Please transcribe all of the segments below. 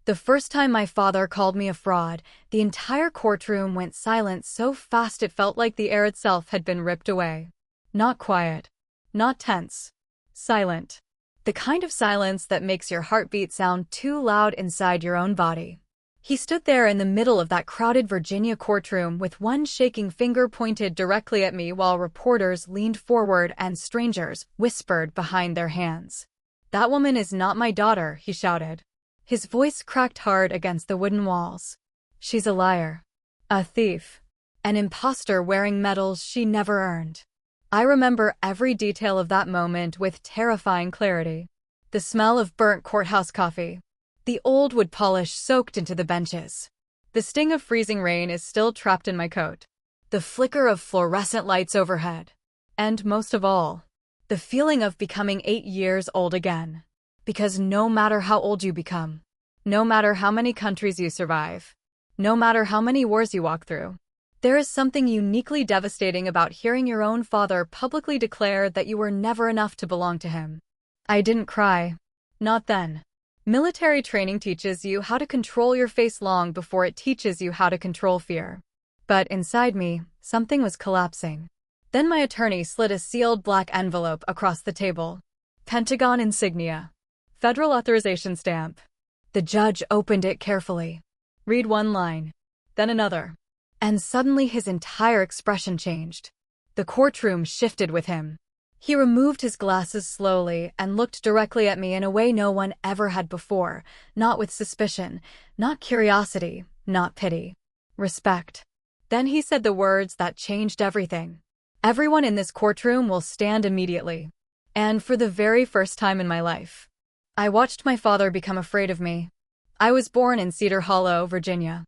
The first time my father called me a fraud, the entire courtroom went silent so fast it felt like the air itself had been ripped away. Not quiet. Not tense. Silent. The kind of silence that makes your heartbeat sound too loud inside your own body. He stood there in the middle of that crowded Virginia courtroom with one shaking finger pointed directly at me while reporters leaned forward and strangers whispered behind their hands. "That woman is not my daughter," he shouted. His voice cracked hard against the wooden walls. "She's a liar. A thief. An impostor wearing medals she never earned." I remember every detail of that moment with terrifying clarity. The smell of burnt courthouse coffee. The old wood polish soaked into the benches. The sting of freezing rain is still trapped in my coat. The flicker of fluorescent lights overhead. And most of all, the feeling of becoming 8 years old again. Because no matter how old you become, no matter how many countries you survive, no matter how many wars you walk through, there is something uniquely devastating about hearing your own father publicly declare that you were never enough to belong to him. I didn't cry. Not then. Military training teaches you how to control your face long before it teaches you how to control fear. But inside me, something was collapsing. Then my attorney slid a sealed black envelope across the table. Pentagon insignia. Federal authorization stamp. The judge opened it carefully. Read one line. Then another. And suddenly his entire expression changed. The courtroom shifted with him. He removed his glasses slowly and looked directly at me in a way no one ever had before, not with suspicion, not curiosity, not pity. Respect. Then he said the words that changed everything. "Everyone in this courtroom will stand immediately." And for the very first time in my life, I watched my father become afraid of me. I was born in Cedar Hollow, Virginia.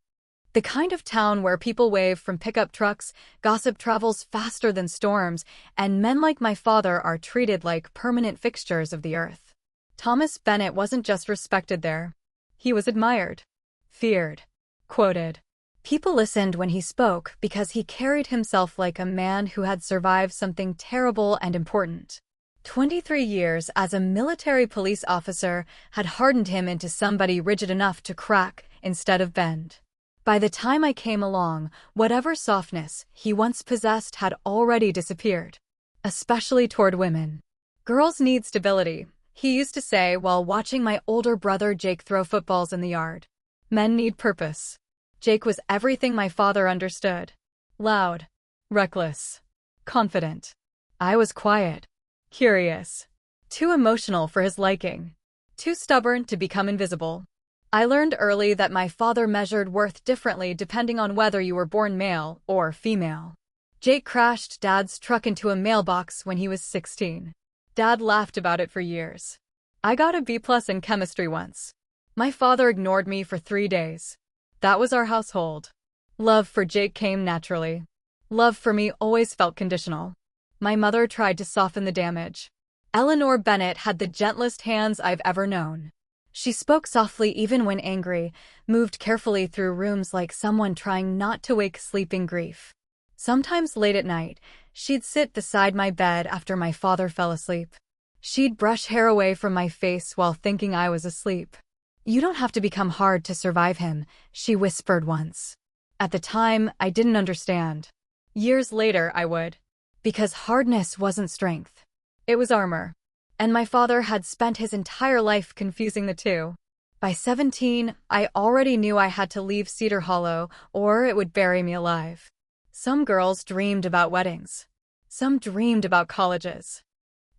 The kind of town where people wave from pickup trucks, gossip travels faster than storms, and men like my father are treated like permanent fixtures of the earth. Thomas Bennett wasn't just respected there. He was admired, feared, quoted. People listened when he spoke because he carried himself like a man who had survived something terrible and important. 23 years as a military police officer had hardened him into somebody rigid enough to crack instead of bend. By the time I came along, whatever softness he once possessed had already disappeared, especially toward women. "Girls need stability," he used to say while watching my older brother Jake throw footballs in the yard. "Men need purpose." Jake was everything my father understood. Loud, reckless, confident. I was quiet, curious, too emotional for his liking, too stubborn to become invisible. I learned early that my father measured worth differently depending on whether you were born male or female. Jake crashed Dad's truck into a mailbox when he was 16. Dad laughed about it for years. I got a B+ in chemistry once. My father ignored me for 3 days. That was our household. Love for Jake came naturally. Love for me always felt conditional. My mother tried to soften the damage. Eleanor Bennett had the gentlest hands I've ever known. She spoke softly even when angry, moved carefully through rooms like someone trying not to wake sleeping grief. Sometimes late at night, she'd sit beside my bed after my father fell asleep. She'd brush hair away from my face while thinking I was asleep. "You don't have to become hard to survive him," she whispered once. At the time, I didn't understand. Years later, I would. Because hardness wasn't strength. It was armor. And my father had spent his entire life confusing the two. By 17, I already knew I had to leave Cedar Hollow or it would bury me alive. Some girls dreamed about weddings. Some dreamed about colleges.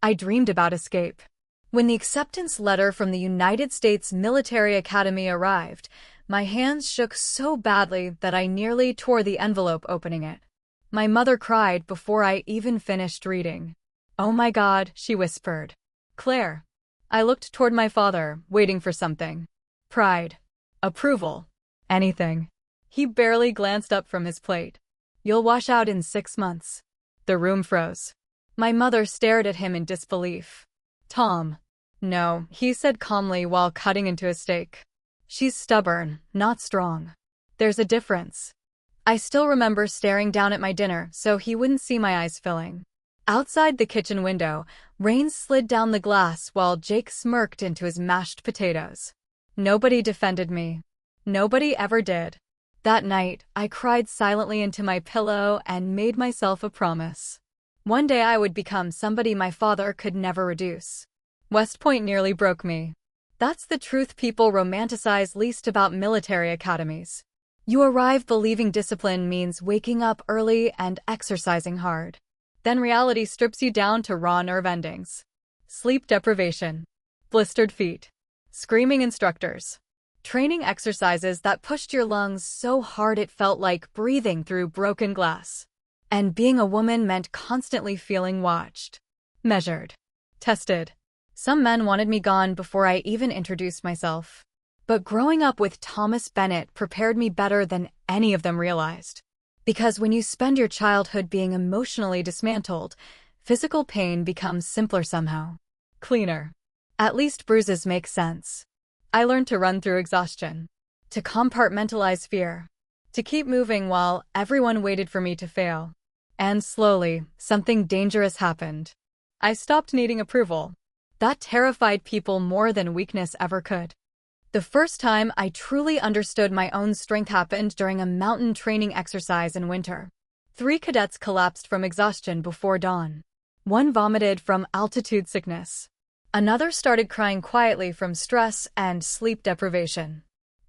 I dreamed about escape. When the acceptance letter from the United States Military Academy arrived, my hands shook so badly that I nearly tore the envelope opening it. My mother cried before I even finished reading. "Oh my God," she whispered. "Claire." I looked toward my father, waiting for something. Pride. Approval. Anything. He barely glanced up from his plate. "You'll wash out in 6 months." The room froze. My mother stared at him in disbelief. "Tom." "No," he said calmly while cutting into a steak. "She's stubborn, not strong. There's a difference." I still remember staring down at my dinner so he wouldn't see my eyes filling. Outside the kitchen window, rain slid down the glass while Jake smirked into his mashed potatoes. Nobody defended me. Nobody ever did. That night, I cried silently into my pillow and made myself a promise. One day I would become somebody my father could never reduce. West Point nearly broke me. That's the truth people romanticize least about military academies. You arrive believing discipline means waking up early and exercising hard. Then reality strips you down to raw nerve endings. Sleep deprivation. Blistered feet. Screaming instructors. Training exercises that pushed your lungs so hard it felt like breathing through broken glass. And being a woman meant constantly feeling watched. Measured. Tested. Some men wanted me gone before I even introduced myself. But growing up with Thomas Bennett prepared me better than any of them realized. Because when you spend your childhood being emotionally dismantled, physical pain becomes simpler somehow. Cleaner. At least bruises make sense. I learned to run through exhaustion. To compartmentalize fear. To keep moving while everyone waited for me to fail. And slowly, something dangerous happened. I stopped needing approval. That terrified people more than weakness ever could. The first time I truly understood my own strength happened during a mountain training exercise in winter. 3 cadets collapsed from exhaustion before dawn. One vomited from altitude sickness. Another started crying quietly from stress and sleep deprivation.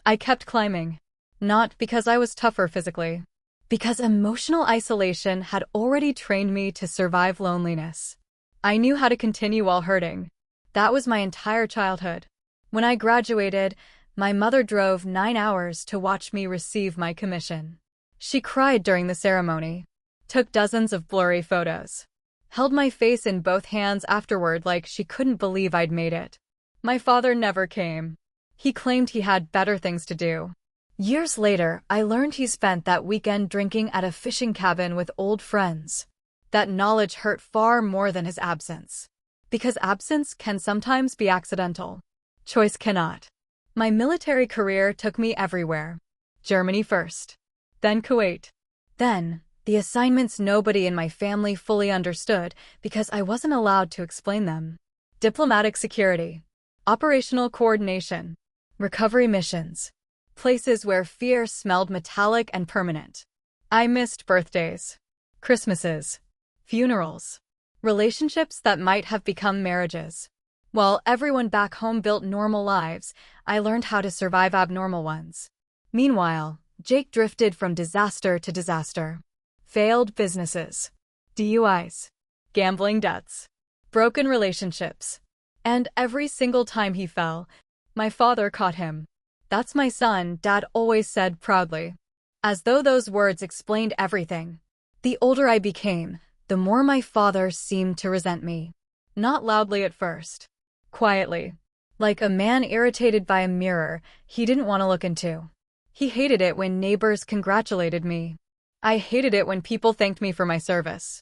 I kept climbing. Not because I was tougher physically. Because emotional isolation had already trained me to survive loneliness. I knew how to continue while hurting. That was my entire childhood. When I graduated, my mother drove 9 hours to watch me receive my commission. She cried during the ceremony, took dozens of blurry photos, held my face in both hands afterward like she couldn't believe I'd made it. My father never came. He claimed he had better things to do. Years later, I learned he spent that weekend drinking at a fishing cabin with old friends. That knowledge hurt far more than his absence. Because absence can sometimes be accidental. Choice cannot. My military career took me everywhere. Germany first. Then Kuwait. Then, the assignments nobody in my family fully understood because I wasn't allowed to explain them. Diplomatic security. Operational coordination. Recovery missions. Places where fear smelled metallic and permanent. I missed birthdays. Christmases. Funerals. Relationships that might have become marriages. While everyone back home built normal lives, I learned how to survive abnormal ones. Meanwhile, Jake drifted from disaster to disaster. Failed businesses. DUIs. Gambling debts. Broken relationships. And every single time he fell, my father caught him. "That's my son," Dad always said proudly. As though those words explained everything. The older I became, the more my father seemed to resent me. Not loudly at first. Quietly. Like a man irritated by a mirror he didn't want to look into. He hated it when neighbors congratulated me. I hated it when people thanked me for my service.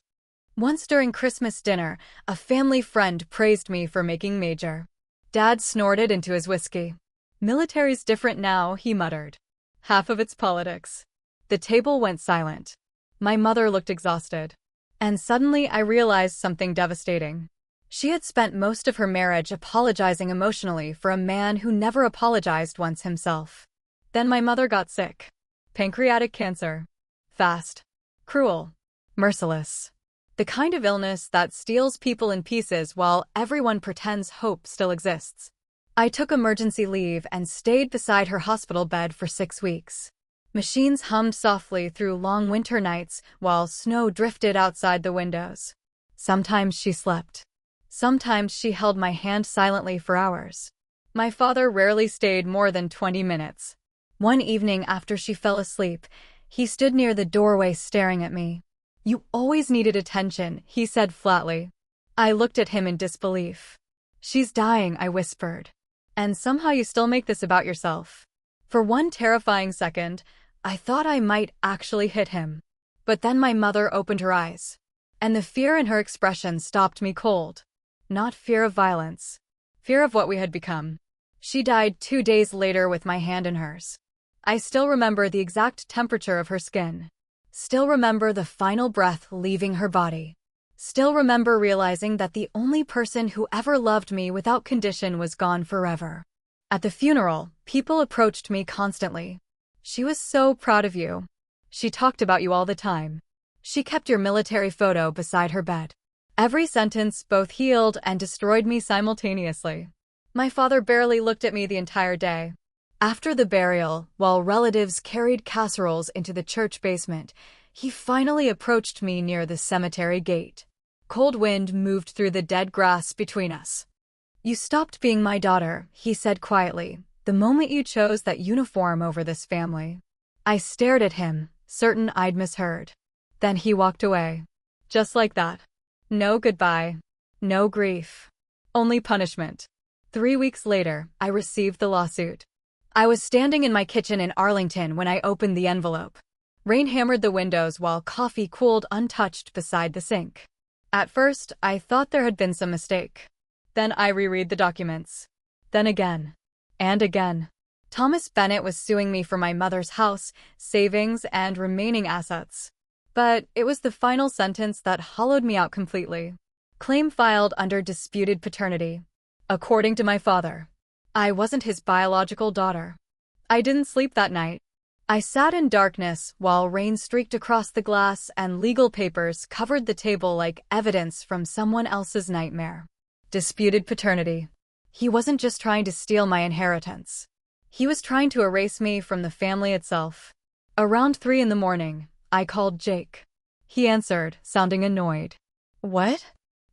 Once during Christmas dinner, a family friend praised me for making major. Dad snorted into his whiskey. "Military's different now," he muttered. "Half of it's politics." The table went silent. My mother looked exhausted. And suddenly I realized something devastating. She had spent most of her marriage apologizing emotionally for a man who never apologized once himself. Then my mother got sick. Pancreatic cancer. Fast. Cruel. Merciless. The kind of illness that steals people in pieces while everyone pretends hope still exists. I took emergency leave and stayed beside her hospital bed for 6 weeks. Machines hummed softly through long winter nights while snow drifted outside the windows. Sometimes she slept. Sometimes she held my hand silently for hours. My father rarely stayed more than 20 minutes. One evening after she fell asleep, he stood near the doorway staring at me. "You always needed attention," he said flatly. I looked at him in disbelief. "She's dying," I whispered. "And somehow you still make this about yourself." For one terrifying second, I thought I might actually hit him. But then my mother opened her eyes. And the fear in her expression stopped me cold. Not fear of violence. Fear of what we had become. She died 2 days later with my hand in hers. I still remember the exact temperature of her skin. Still remember the final breath leaving her body. Still remember realizing that the only person who ever loved me without condition was gone forever. At the funeral, people approached me constantly. She was so proud of you. She talked about you all the time. She kept your military photo beside her bed. Every sentence both healed and destroyed me simultaneously. My father barely looked at me the entire day. After the burial, while relatives carried casseroles into the church basement, he finally approached me near the cemetery gate. Cold wind moved through the dead grass between us. You stopped being my daughter, he said quietly, the moment you chose that uniform over this family. I stared at him, certain I'd misheard. Then he walked away. Just like that. No goodbye. No grief. Only punishment. 3 weeks later, I received the lawsuit. I was standing in my kitchen in Arlington when I opened the envelope. Rain hammered the windows while coffee cooled untouched beside the sink. At first, I thought there had been some mistake. Then I reread the documents. Then again. And again. Thomas Bennett was suing me for my mother's house, savings, and remaining assets. But it was the final sentence that hollowed me out completely. Claim filed under disputed paternity. According to my father, I wasn't his biological daughter. I didn't sleep that night. I sat in darkness while rain streaked across the glass and legal papers covered the table like evidence from someone else's nightmare. Disputed paternity. He wasn't just trying to steal my inheritance. He was trying to erase me from the family itself. Around 3 in the morning, I called Jake. He answered, sounding annoyed. What?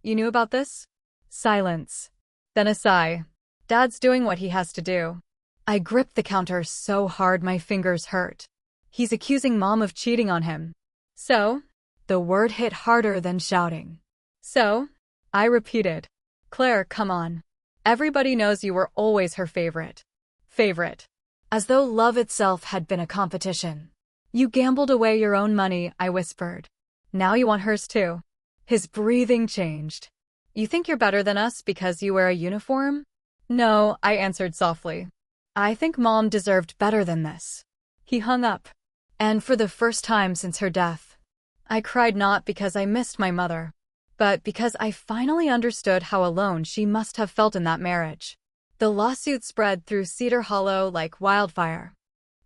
You knew about this? Silence. Then a sigh. Dad's doing what he has to do. I gripped the counter so hard my fingers hurt. He's accusing Mom of cheating on him. So? The word hit harder than shouting. So? I repeated. Claire, come on. Everybody knows you were always her favorite. Favorite. As though love itself had been a competition. You gambled away your own money, I whispered. Now you want hers too. His breathing changed. You think you're better than us because you wear a uniform? No, I answered softly. I think Mom deserved better than this. He hung up. And for the first time since her death, I cried not because I missed my mother, but because I finally understood how alone she must have felt in that marriage. The lawsuit spread through Cedar Hollow like wildfire.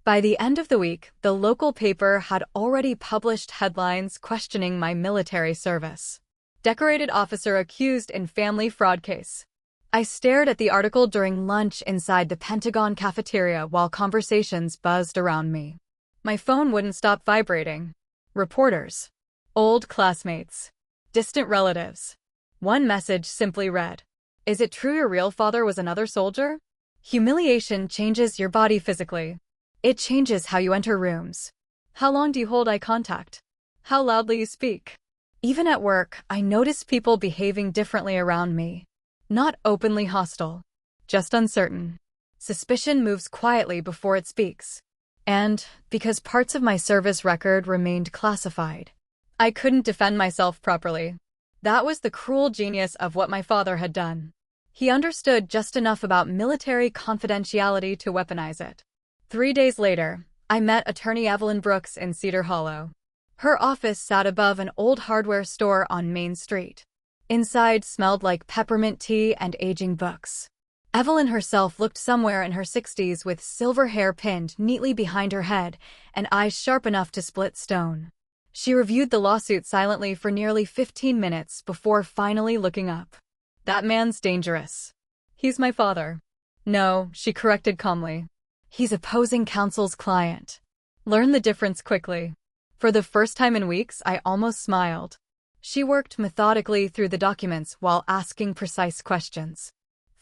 By the end of the week, the local paper had already published headlines questioning my military service. Decorated officer accused in family fraud case. I stared at the article during lunch inside the Pentagon cafeteria while conversations buzzed around me. My phone wouldn't stop vibrating. Reporters. Old classmates. Distant relatives. One message simply read, "Is it true your real father was another soldier?" Humiliation changes your body physically. It changes how you enter rooms. How long do you hold eye contact? How loudly you speak. Even at work, I notice people behaving differently around me. Not openly hostile. Just uncertain. Suspicion moves quietly before it speaks. And, because parts of my service record remained classified, I couldn't defend myself properly. That was the cruel genius of what my father had done. He understood just enough about military confidentiality to weaponize it. 3 days later, I met attorney Evelyn Brooks in Cedar Hollow. Her office sat above an old hardware store on Main Street. Inside smelled like peppermint tea and aging books. Evelyn herself looked somewhere in her 60s with silver hair pinned neatly behind her head and eyes sharp enough to split stone. She reviewed the lawsuit silently for nearly 15 minutes before finally looking up. That man's dangerous. He's my father. No, she corrected calmly. He's opposing counsel's client. Learn the difference quickly. For the first time in weeks, I almost smiled. She worked methodically through the documents while asking precise questions.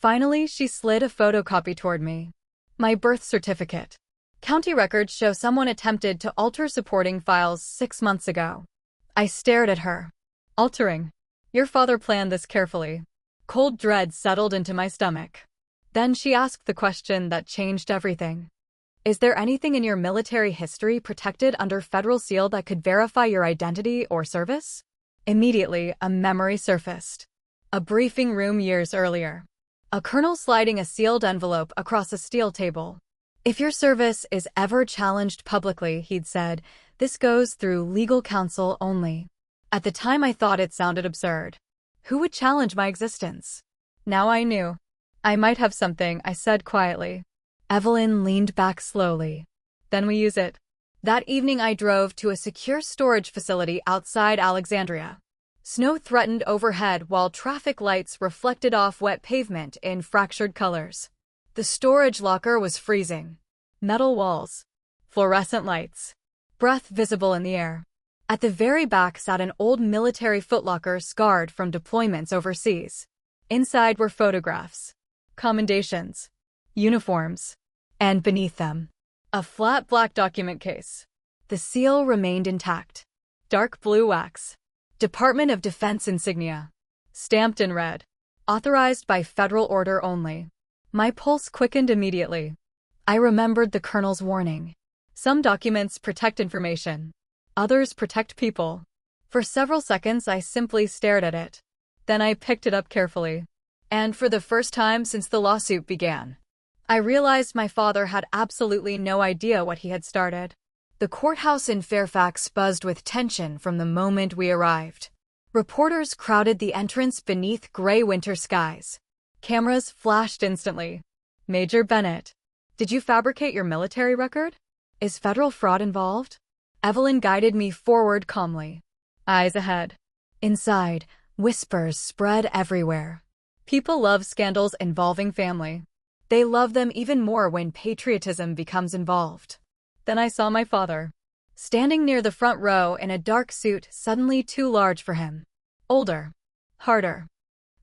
Finally, she slid a photocopy toward me. My birth certificate. County records show someone attempted to alter supporting files 6 months ago. I stared at her. Altering? Your father planned this carefully. Cold dread settled into my stomach. Then she asked the question that changed everything. Is there anything in your military history protected under federal seal that could verify your identity or service? Immediately, a memory surfaced. A briefing room years earlier. A colonel sliding a sealed envelope across a steel table. If your service is ever challenged publicly, he'd said, this goes through legal counsel only. At the time I thought it sounded absurd. Who would challenge my existence? Now I knew. I might have something, I said quietly. Evelyn leaned back slowly. Then we use it. That evening I drove to a secure storage facility outside Alexandria. Snow threatened overhead while traffic lights reflected off wet pavement in fractured colors. The storage locker was freezing. Metal walls. Fluorescent lights. Breath visible in the air. At the very back sat an old military footlocker scarred from deployments overseas. Inside were photographs, commendations, uniforms, and beneath them, a flat black document case. The seal remained intact. Dark blue wax. Department of Defense insignia. Stamped in red. Authorized by federal order only. My pulse quickened immediately. I remembered the colonel's warning. Some documents protect information. Others protect people. For several seconds I simply stared at it. Then I picked it up carefully. And for the first time since the lawsuit began, I realized my father had absolutely no idea what he had started. The courthouse in Fairfax buzzed with tension from the moment we arrived. Reporters crowded the entrance beneath gray winter skies. Cameras flashed instantly. Major Bennett, did you fabricate your military record? Is federal fraud involved? Evelyn guided me forward calmly. Eyes ahead. Inside, whispers spread everywhere. People love scandals involving family. They love them even more when patriotism becomes involved. Then I saw my father, standing near the front row in a dark suit suddenly too large for him. Older. Harder.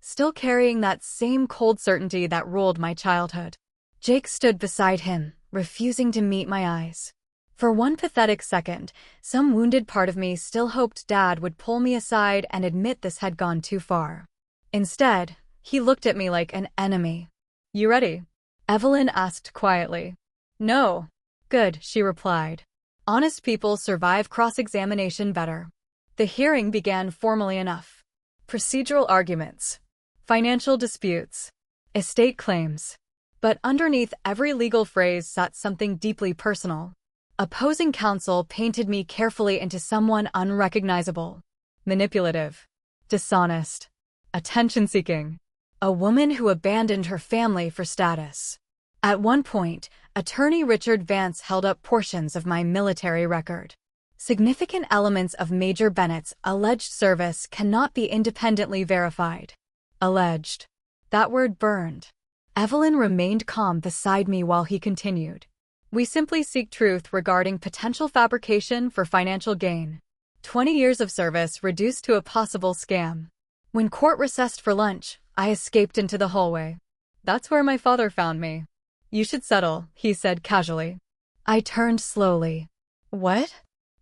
Still carrying that same cold certainty that ruled my childhood. Jake stood beside him, refusing to meet my eyes. For one pathetic second, some wounded part of me still hoped Dad would pull me aside and admit this had gone too far. Instead, he looked at me like an enemy. You ready? Evelyn asked quietly. No. Good, she replied. Honest people survive cross-examination better. The hearing began formally enough. Procedural arguments. Financial disputes. Estate claims. But underneath every legal phrase sat something deeply personal. Opposing counsel painted me carefully into someone unrecognizable. Manipulative. Dishonest. Attention-seeking. A woman who abandoned her family for status. At one point, Attorney Richard Vance held up portions of my military record. Significant elements of Major Bennett's alleged service cannot be independently verified. Alleged. That word burned. Evelyn remained calm beside me while he continued. We simply seek truth regarding potential fabrication for financial gain. 20 years of service reduced to a possible scam. When court recessed for lunch, I escaped into the hallway. That's where my father found me. You should settle, he said casually. I turned slowly. What?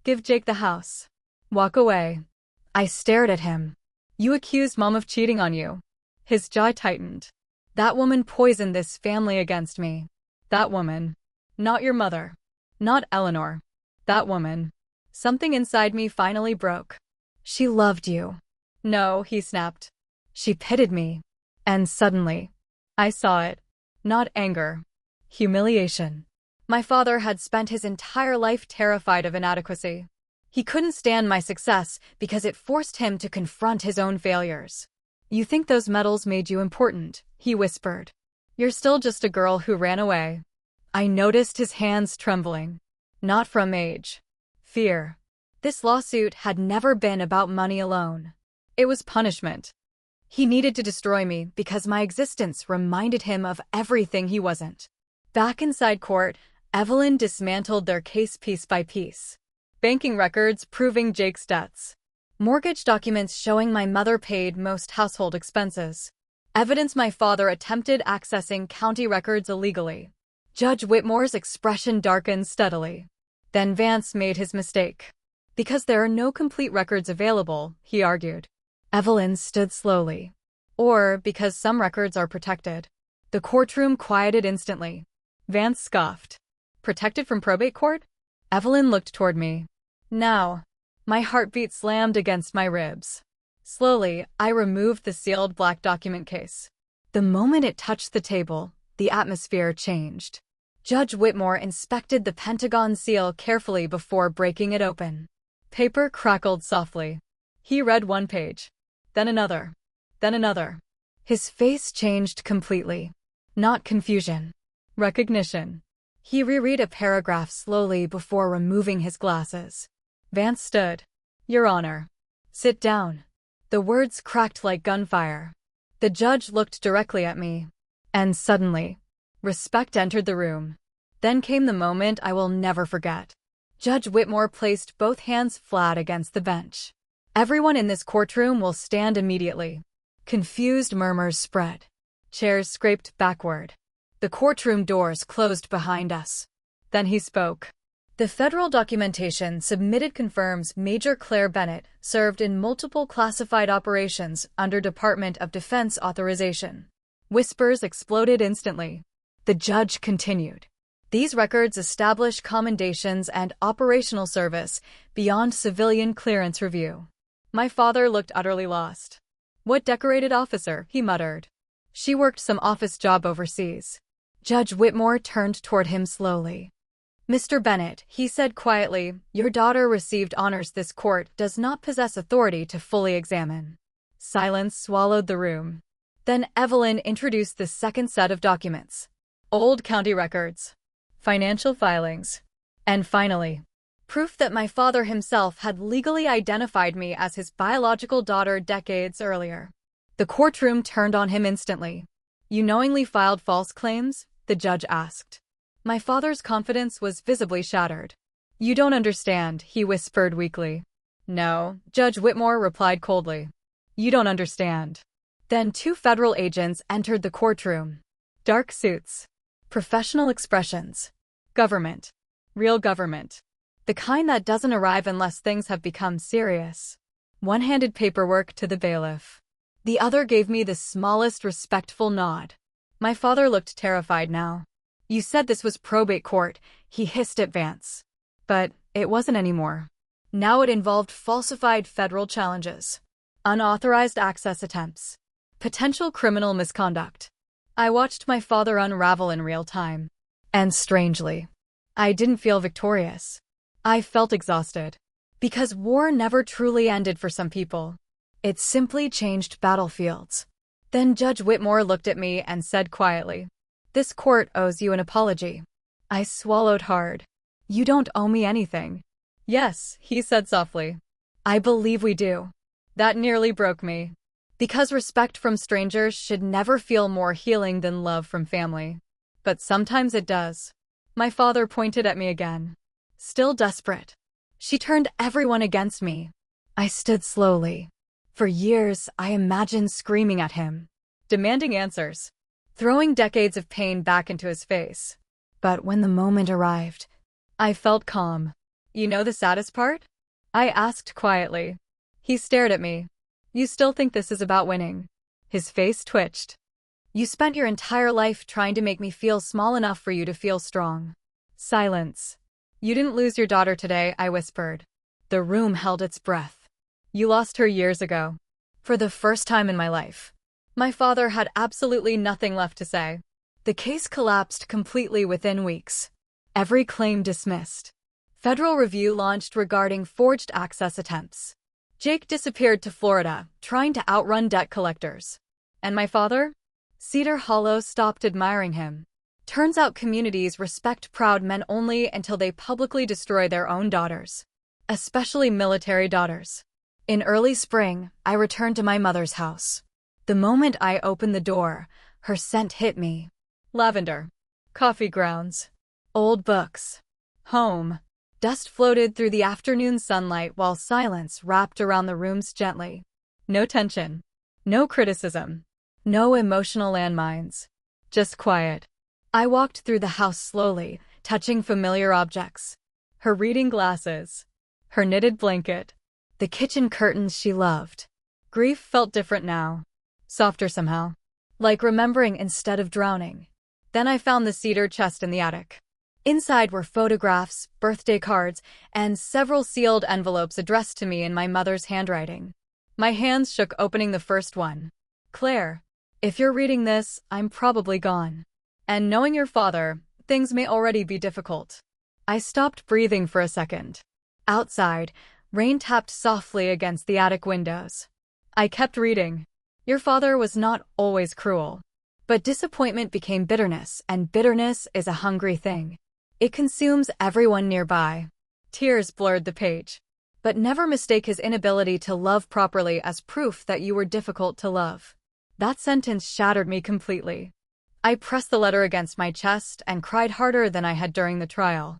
Give Jake the house. Walk away. I stared at him. You accused Mom of cheating on you. His jaw tightened. That woman poisoned this family against me. That woman. Not your mother. Not Eleanor. That woman. Something inside me finally broke. She loved you. No, he snapped. She pitied me. And suddenly, I saw it. Not anger. Humiliation. My father had spent his entire life terrified of inadequacy. He couldn't stand my success because it forced him to confront his own failures. You think those medals made you important, he whispered. You're still just a girl who ran away. I noticed his hands trembling. Not from age. Fear. This lawsuit had never been about money alone. It was punishment. He needed to destroy me because my existence reminded him of everything he wasn't. Back inside court, Evelyn dismantled their case piece by piece. Banking records proving Jake's debts. Mortgage documents showing my mother paid most household expenses. Evidence my father attempted accessing county records illegally. Judge Whitmore's expression darkened steadily. Then Vance made his mistake. Because there are no complete records available, he argued. Evelyn stood slowly. Or because some records are protected. The courtroom quieted instantly. Vance scoffed. Protected from probate court? Evelyn looked toward me. Now. My heartbeat slammed against my ribs. Slowly, I removed the sealed black document case. The moment it touched the table, the atmosphere changed. Judge Whitmore inspected the Pentagon seal carefully before breaking it open. Paper crackled softly. He read one page. Then another. Then another. His face changed completely. Not confusion. Recognition. He reread a paragraph slowly before removing his glasses. Vance stood. Your Honor. Sit down. The words cracked like gunfire. The judge looked directly at me. And suddenly, respect entered the room. Then came the moment I will never forget. Judge Whitmore placed both hands flat against the bench. Everyone in this courtroom will stand immediately. Confused murmurs spread. Chairs scraped backward. The courtroom doors closed behind us. Then he spoke. The federal documentation submitted confirms Major Claire Bennett served in multiple classified operations under Department of Defense authorization. Whispers exploded instantly. The judge continued. These records establish commendations and operational service beyond civilian clearance review. My father looked utterly lost. What decorated officer? He muttered. She worked some office job overseas. Judge Whitmore turned toward him slowly. Mr. Bennett, he said quietly, your daughter received honors. This court does not possess authority to fully examine. Silence swallowed the room. Then Evelyn introduced the second set of documents. Old county records, financial filings, and finally, proof that my father himself had legally identified me as his biological daughter decades earlier. The courtroom turned on him instantly. You knowingly filed false claims? The judge asked. My father's confidence was visibly shattered. You don't understand, he whispered weakly. No, Judge Whitmore replied coldly. You don't understand. Then two federal agents entered the courtroom. Dark suits. Professional expressions. Government. Real government. The kind that doesn't arrive unless things have become serious. One handed paperwork to the bailiff. The other gave me the smallest respectful nod. My father looked terrified now. You said this was probate court, he hissed at Vance. But it wasn't anymore. Now it involved falsified federal challenges, unauthorized access attempts, potential criminal misconduct. I watched my father unravel in real time. And strangely, I didn't feel victorious. I felt exhausted. Because war never truly ended for some people. It simply changed battlefields. Then Judge Whitmore looked at me and said quietly, this court owes you an apology. I swallowed hard. You don't owe me anything. Yes, he said softly. I believe we do. That nearly broke me. Because respect from strangers should never feel more healing than love from family. But sometimes it does. My father pointed at me again. Still desperate. She turned everyone against me. I stood slowly. For years, I imagined screaming at him, demanding answers, throwing decades of pain back into his face. But when the moment arrived, I felt calm. You know the saddest part? I asked quietly. He stared at me. You still think this is about winning? His face twitched. You spent your entire life trying to make me feel small enough for you to feel strong. Silence. You didn't lose your daughter today, I whispered. The room held its breath. You lost her years ago. For the first time in my life. My father had absolutely nothing left to say. The case collapsed completely within weeks. Every claim dismissed. Federal review launched regarding forged access attempts. Jake disappeared to Florida, trying to outrun debt collectors. And my father? Cedar Hollow stopped admiring him. Turns out communities respect proud men only until they publicly destroy their own daughters. Especially military daughters. In early spring, I returned to my mother's house. The moment I opened the door, her scent hit me. Lavender. Coffee grounds. Old books. Home. Dust floated through the afternoon sunlight while silence wrapped around the rooms gently. No tension. No criticism. No emotional landmines. Just quiet. I walked through the house slowly, touching familiar objects. Her reading glasses. Her knitted blanket. The kitchen curtains she loved. Grief felt different now. Softer somehow. Like remembering instead of drowning. Then I found the cedar chest in the attic. Inside were photographs, birthday cards, and several sealed envelopes addressed to me in my mother's handwriting. My hands shook opening the first one. Claire, if you're reading this, I'm probably gone. And knowing your father, things may already be difficult. I stopped breathing for a second. Outside, rain tapped softly against the attic windows. I kept reading. Your father was not always cruel. But disappointment became bitterness, and bitterness is a hungry thing. It consumes everyone nearby. Tears blurred the page. But never mistake his inability to love properly as proof that you were difficult to love. That sentence shattered me completely. I pressed the letter against my chest and cried harder than I had during the trial.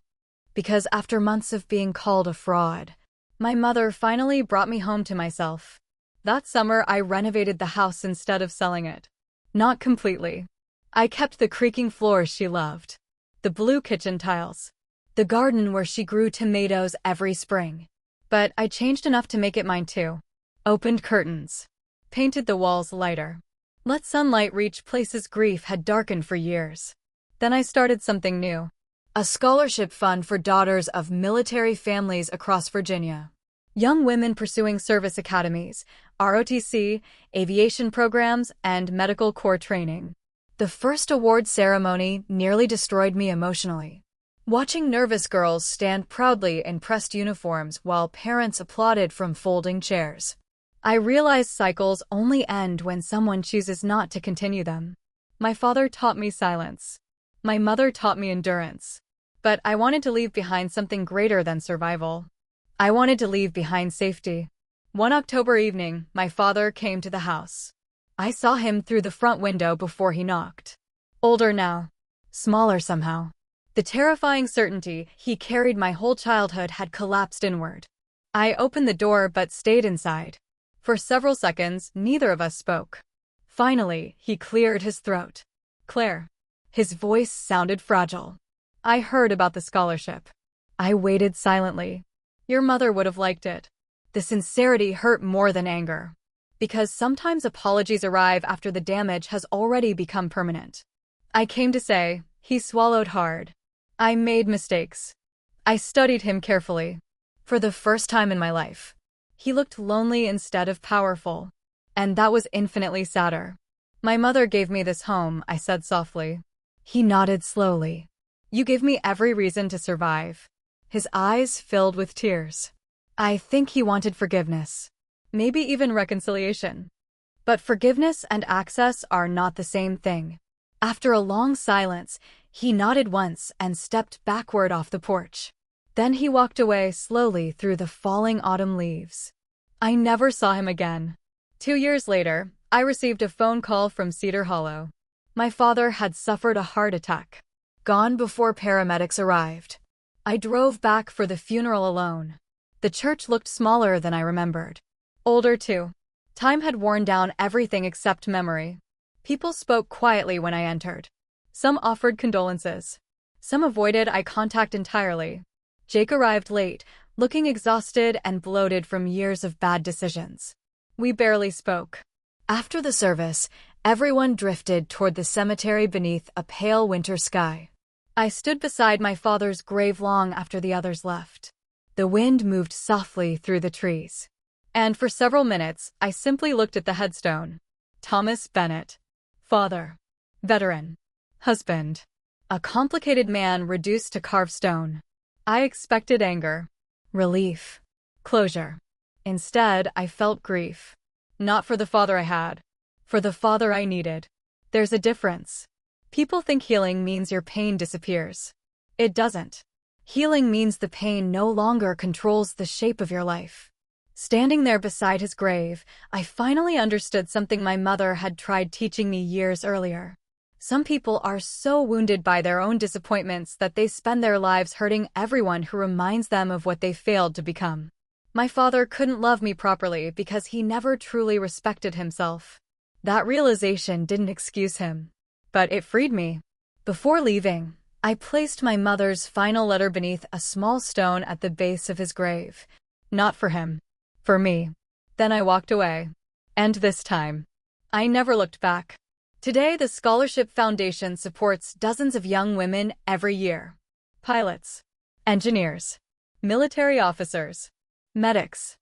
Because after months of being called a fraud, my mother finally brought me home to myself. That summer, I renovated the house instead of selling it. Not completely. I kept the creaking floors she loved, the blue kitchen tiles, the garden where she grew tomatoes every spring. But I changed enough to make it mine too. Opened curtains. Painted the walls lighter. Let sunlight reach places grief had darkened for years. Then I started something new. A scholarship fund for daughters of military families across Virginia. Young women pursuing service academies, ROTC, aviation programs, and medical corps training. The first award ceremony nearly destroyed me emotionally. Watching nervous girls stand proudly in pressed uniforms while parents applauded from folding chairs. I realized cycles only end when someone chooses not to continue them. My father taught me silence. My mother taught me endurance. But I wanted to leave behind something greater than survival. I wanted to leave behind safety. One October evening, my father came to the house. I saw him through the front window before he knocked. Older now. Smaller somehow. The terrifying certainty he carried my whole childhood had collapsed inward. I opened the door but stayed inside. For several seconds, neither of us spoke. Finally, he cleared his throat. "Claire." His voice sounded fragile. "I heard about the scholarship." I waited silently. "Your mother would have liked it." The sincerity hurt more than anger. Because sometimes apologies arrive after the damage has already become permanent. I came to say, he swallowed hard. I made mistakes. I studied him carefully. For the first time in my life, he looked lonely instead of powerful. And that was infinitely sadder. "My mother gave me this home," I said softly. He nodded slowly. "You gave me every reason to survive." His eyes filled with tears. I think he wanted forgiveness. Maybe even reconciliation. But forgiveness and access are not the same thing. After a long silence, he nodded once and stepped backward off the porch. Then he walked away slowly through the falling autumn leaves. I never saw him again. 2 years later, I received a phone call from Cedar Hollow. My father had suffered a heart attack. Gone before paramedics arrived. I drove back for the funeral alone. The church looked smaller than I remembered. Older too. Time had worn down everything except memory. People spoke quietly when I entered. Some offered condolences. Some avoided eye contact entirely. Jake arrived late, looking exhausted and bloated from years of bad decisions. We barely spoke. After the service, everyone drifted toward the cemetery beneath a pale winter sky. I stood beside my father's grave long after the others left. The wind moved softly through the trees. And for several minutes, I simply looked at the headstone. Thomas Bennett. Father. Veteran. Husband. A complicated man reduced to carved stone. I expected anger. Relief. Closure. Instead, I felt grief. Not for the father I had. For the father I needed. There's a difference. People think healing means your pain disappears. It doesn't. Healing means the pain no longer controls the shape of your life. Standing there beside his grave, I finally understood something my mother had tried teaching me years earlier. Some people are so wounded by their own disappointments that they spend their lives hurting everyone who reminds them of what they failed to become. My father couldn't love me properly because he never truly respected himself. That realization didn't excuse him. But it freed me. Before leaving, I placed my mother's final letter beneath a small stone at the base of his grave. Not for him. For me. Then I walked away. And this time, I never looked back. Today, the Scholarship Foundation supports dozens of young women every year. Pilots. Engineers. Military officers. Medics.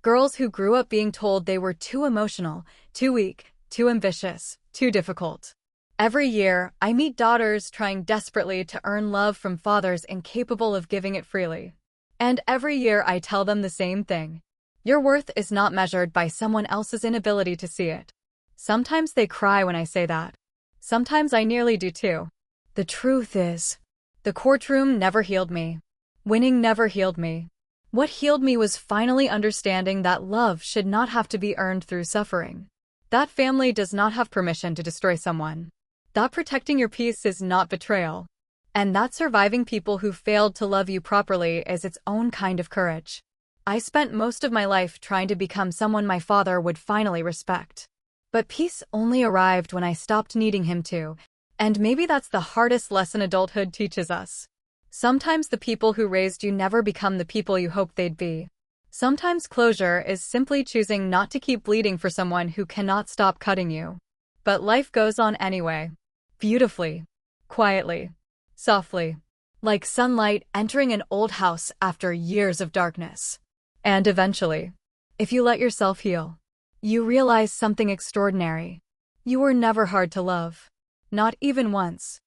Girls who grew up being told they were too emotional, too weak, too ambitious, too difficult. Every year, I meet daughters trying desperately to earn love from fathers incapable of giving it freely. And every year I tell them the same thing. Your worth is not measured by someone else's inability to see it. Sometimes they cry when I say that. Sometimes I nearly do too. The truth is, the courtroom never healed me. Winning never healed me. What healed me was finally understanding that love should not have to be earned through suffering. That family does not have permission to destroy someone. That protecting your peace is not betrayal. And that surviving people who failed to love you properly is its own kind of courage. I spent most of my life trying to become someone my father would finally respect. But peace only arrived when I stopped needing him to, and maybe that's the hardest lesson adulthood teaches us. Sometimes the people who raised you never become the people you hoped they'd be. Sometimes closure is simply choosing not to keep bleeding for someone who cannot stop cutting you. But life goes on anyway. Beautifully. Quietly. Softly. Like sunlight entering an old house after years of darkness. And eventually, if you let yourself heal, you realize something extraordinary. You were never hard to love. Not even once.